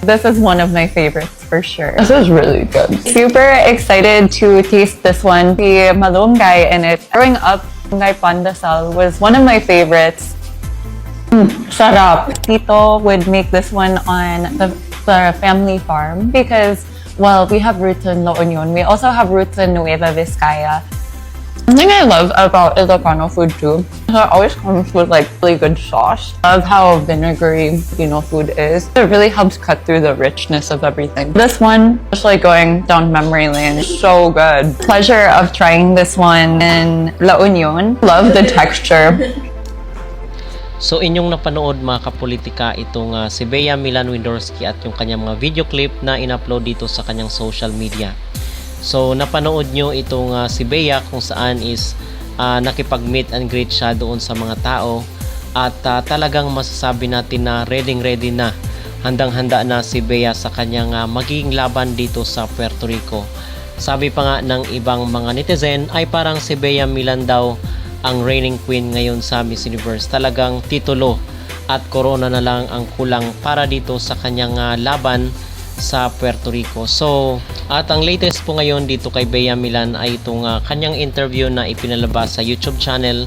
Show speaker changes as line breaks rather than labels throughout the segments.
This is one of my favorites for sure.
This is really good.
Super excited to taste this one. The malunggay in it. Growing up, malunggay pandesal was one of my favorites. Sarap. Tito would make this one on the family farm because, well, we have roots in La Union. We also have roots in Nueva Vizcaya. Something I love about Ilocano food too, it always comes with like really good sauce. Love how vinegary Filipino food is. It really helps cut through the richness of everything. This one, just like going down memory lane, is so good. Pleasure of trying this one in La Union. Love the texture.
So inyong napanood mga kapolitika itong si Bea Milan Windorski at yung kanyang mga video clip na in-upload dito sa kanyang social media. So napanood nyo itong si Bea kung saan is nakipag-meet and greet siya doon sa mga tao at talagang masasabi natin na ready na, handang-handa na si Bea sa kanyang magiging laban dito sa Puerto Rico. Sabi pa nga ng ibang mga netizen ay parang si Bea Milan daw ang reigning queen ngayon sa Miss Universe. Talagang titulo at corona na lang ang kulang para dito sa kanyang laban sa Puerto Rico. So, at ang latest po ngayon dito kay Bea Milan ay itong kanyang interview na ipinalabas sa YouTube channel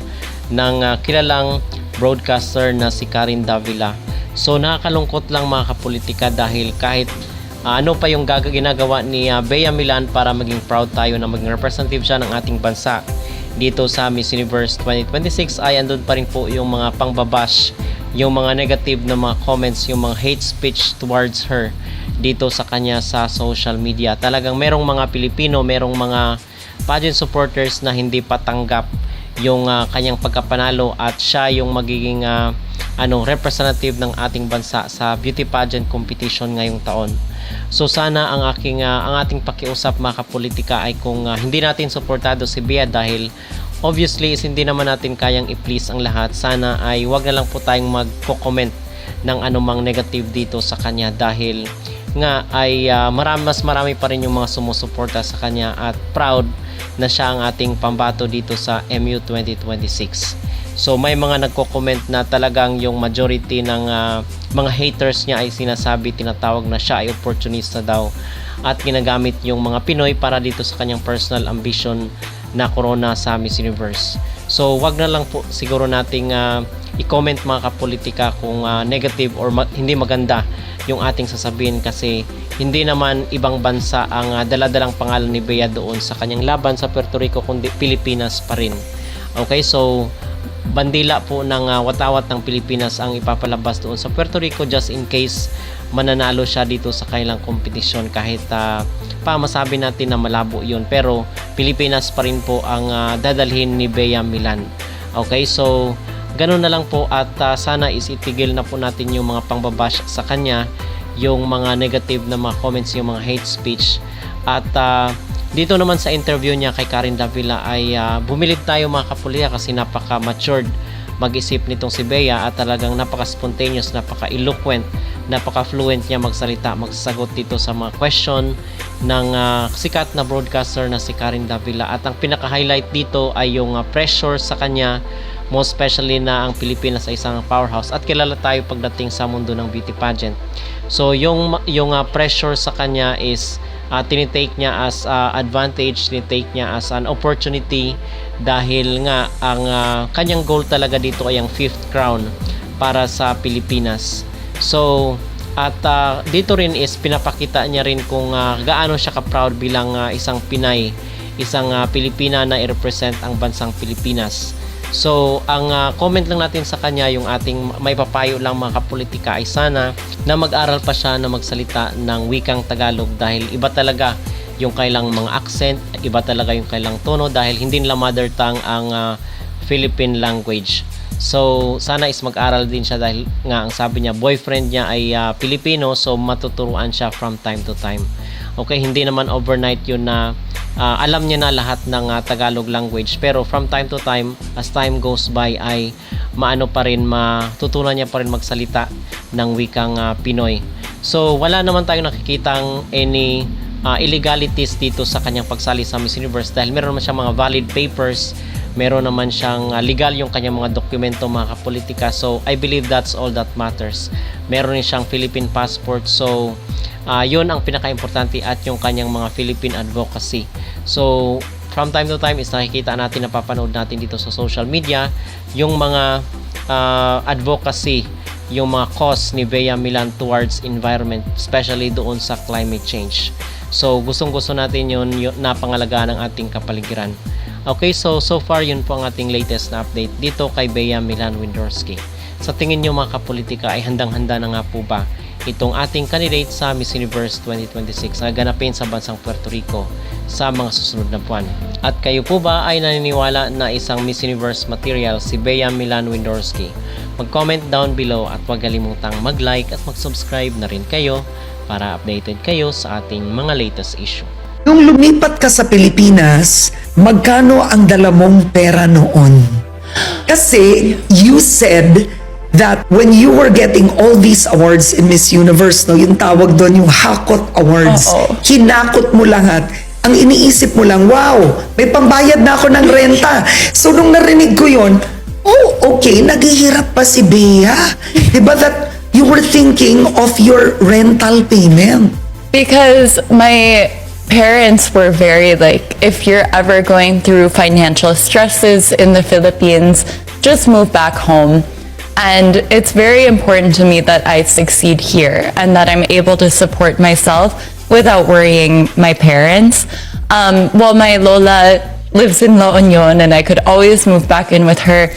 ng kilalang broadcaster na si Karen Davila. So, nakakalungkot lang mga kapolitika dahil kahit ano pa yung ginagawa ni Bea Milan para maging proud tayo na maging representative siya ng ating bansa dito sa Miss Universe 2026 ay andun pa rin po yung mga pangbabash, yung mga negative na mga comments, yung mga hate speech towards her dito sa kanya sa social media. Talagang merong mga Pilipino, merong mga pageant supporters na hindi patanggap yung kanyang pagkapanalo at siya yung magiging representative ng ating bansa sa beauty pageant competition ngayong taon. So sana ang ating pakiusap mga kapolitika ay kung hindi natin suportado si Bea dahil obviously is hindi naman natin kayang i-please ang lahat. Sana ay wag na lang po tayong magko-comment ng anumang negative dito sa kanya dahil nga ay mas marami pa rin yung mga sumusuporta sa kanya at proud na siya ang ating pambato dito sa MU 2026. So may mga nagko-comment na talagang yung majority ng mga haters niya ay sinasabi, tinatawag na siya ay opportunista daw at ginagamit yung mga Pinoy para dito sa kanyang personal ambition na corona sa Miss Universe. So wag na lang po siguro nating i-comment mga kapolitika kung negative or hindi maganda yung ating sasabihin kasi hindi naman ibang bansa ang daladalang pangalan ni Bea doon sa kanyang laban sa Puerto Rico kundi Pilipinas pa rin. Okay, so bandila po ng watawat ng Pilipinas ang ipapalabas doon sa Puerto Rico just in case mananalo siya dito sa kanilang kompetisyon kahit pa masabi natin na malabo yun pero Pilipinas pa rin po ang dadalhin ni Bea Milan. Okay, so ganun na lang po at sana is itigil na po natin yung mga pangbabash sa kanya, yung mga negative na mga comments, yung mga hate speech at dito naman sa interview niya kay Karen Davila ay bumilid tayo mga kapolitika kasi napaka-matured mag-isip nitong si Bea at talagang napaka-spontaneous, napaka-eloquent, napaka-fluent niya magsalita, magsasagot dito sa mga question ng sikat na broadcaster na si Karen Davila at ang pinaka-highlight dito ay yung pressure sa kanya, most especially na ang Pilipinas ay isang powerhouse at kilala tayo pagdating sa mundo ng beauty pageant. So yung pressure sa kanya is tinitake niya as advantage, tinitake niya as an opportunity dahil nga ang kanyang goal talaga dito ay ang 5th crown para sa Pilipinas. So at dito rin is pinapakita niya rin kung gaano siya ka-proud bilang isang Pinay, isang Pilipina na i-represent ang bansang Pilipinas. So, ang comment lang natin sa kanya, yung ating may papayo lang mga kapolitika ay sana na mag-aral pa siya na magsalita ng wikang Tagalog dahil iba talaga yung kailang mga accent, iba talaga yung kailang tono dahil hindi nila mother tongue ang Philippine language. So, sana is mag-aral din siya dahil nga ang sabi niya, boyfriend niya ay Pilipino so matuturuan siya from time to time. Okay, hindi naman overnight yun na alam niya na lahat ng Tagalog language pero from time to time as time goes by ay matutunan niya pa rin magsalita ng wikang Pinoy. So wala naman tayong nakikitang any illegalities dito sa kanyang pagsali sa Miss Universe dahil meron naman siyang mga valid papers meron naman siyang legal yung kanyang mga dokumento, mga kapolitika. So I believe that's all that matters. Meron rin siyang Philippine passport. So yun ang pinaka-importante, at yung kanyang mga Philippine advocacy. So from time to time is nakikita natin, napapanood natin dito sa social media yung mga advocacy, yung mga cause ni Bea Milan towards environment, especially doon sa climate change. So gustong-gusto natin yun napangalagaan ng ating kapaligiran. Okay, so far yun po ang ating latest na update dito kay Bea Milan Windorski. Sa tingin nyo mga kapolitika, ay handang-handa na nga po ba itong ating candidate sa Miss Universe 2026 na ganapin sa bansang Puerto Rico sa mga susunod na buwan? At kayo po ba ay naniniwala na isang Miss Universe material si Bea Milan Windorski? Mag-comment down below at huwag kalimutang mag-like at mag-subscribe na rin kayo para updated kayo sa ating mga latest issue.
Nung lumipat ka sa Pilipinas, magkano ang dala mong pera noon? Kasi you said that when you were getting all these awards in Miss Universe, no, yung tawag doon, yung Hakot Awards, hinakot mo lahat. Ang iniisip mo lang, wow, may pambayad na ako ng renta. So nung narinig ko yun, oh, okay, naghihirap pa si Bea. Diba that you were thinking of your rental payment?
Because my parents were very like, if you're ever going through financial stresses in the Philippines, just move back home. And it's very important to me that I succeed here and that I'm able to support myself without worrying my parents. While my Lola lives in La Union and I could always move back in with her,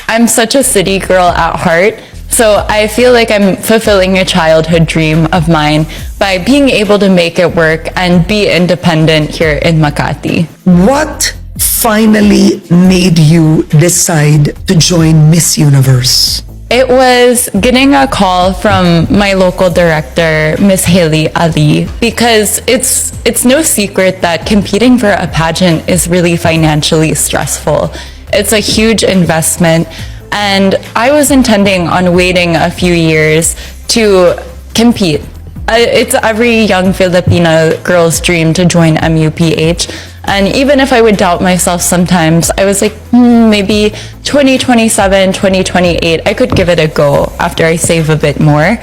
I'm such a city girl at heart. So I feel like I'm fulfilling a childhood dream of mine by being able to make it work and be independent here in Makati.
What finally made you decide to join Miss Universe?
It was getting a call from my local director, Miss Haley Ali, because it's no secret that competing for a pageant is really financially stressful. It's a huge investment. And I was intending on waiting a few years to compete. It's every young Filipino girl's dream to join MUPH. And even if I would doubt myself sometimes, I was like, maybe 2027, 2028, I could give it a go after I save a bit more.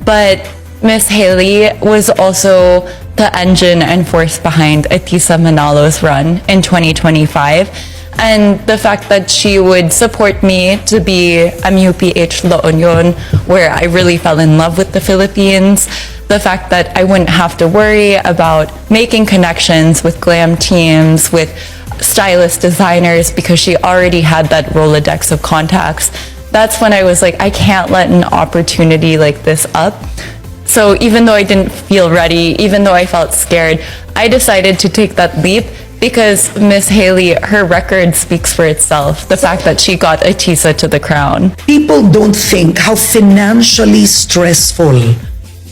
But Miss Haley was also the engine and force behind Atisa Manalo's run in 2025. And the fact that she would support me to be MUPH La Union, where I really fell in love with the Philippines. The fact that I wouldn't have to worry about making connections with glam teams, with stylist designers, because she already had that Rolodex of contacts. That's when I was like, I can't let an opportunity like this up. So even though I didn't feel ready, even though I felt scared, I decided to take that leap. Because Miss Haley, her record speaks for itself. The fact that she got Atisa to the crown.
People don't think how financially stressful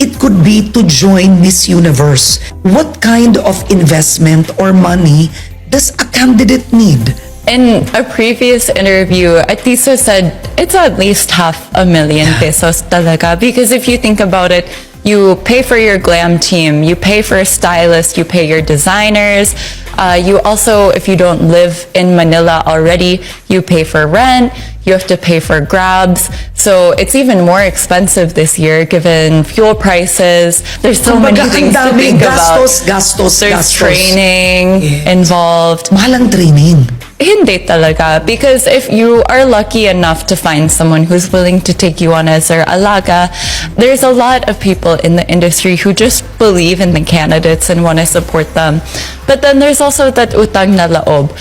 it could be to join Miss Universe. What kind of investment or money does a candidate need?
In a previous interview, Atisa said it's at least $500,000 pesos talaga. Because if you think about it, you pay for your glam team, you pay for a stylist, you pay your designers. You also, if you don't live in Manila already, you pay for rent, you have to pay for grabs. So it's even more expensive this year given fuel prices. There's so many things to think about. There's training involved.
Mahal ang training.
Hindi talaga. Because if you are lucky enough to find someone who's willing to take you on as their alaga, there's a lot of people in the industry who just believe in the candidates and want to support them. But then there's also that utang na laob.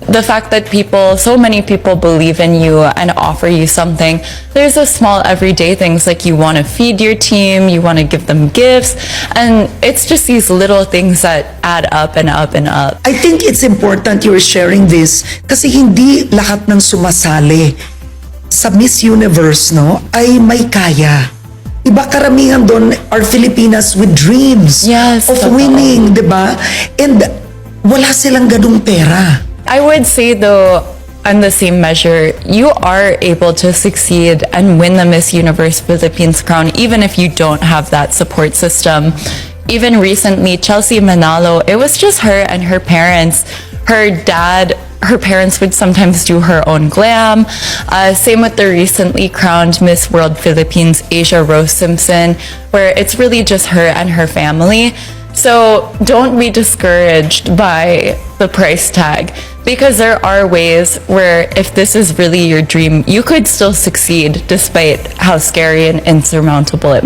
The fact that so many people believe in you and offer you something. There's a small everyday things like you want to feed your team, you want to give them gifts, and it's just these little things that add up and up and up.
I think it's important you're sharing this kasi hindi lahat ng sumasali sa Miss Universe, no, ay may kaya. Iba karamihan doon are Filipinas with dreams
Yes,
of
totoo.
winning, di ba? And wala silang ganung pera.
I would say though, on the same measure, you are able to succeed and win the Miss Universe Philippines crown even if you don't have that support system. Even recently, Chelsea Manalo, it was just her and her parents. Her parents would sometimes do her own glam. Same with the recently crowned Miss World Philippines, Asia Rose Simpson, where it's really just her and her family. So don't be discouraged by the price tag, because there are ways where if this is really your dream, you could still succeed despite how scary and insurmountable it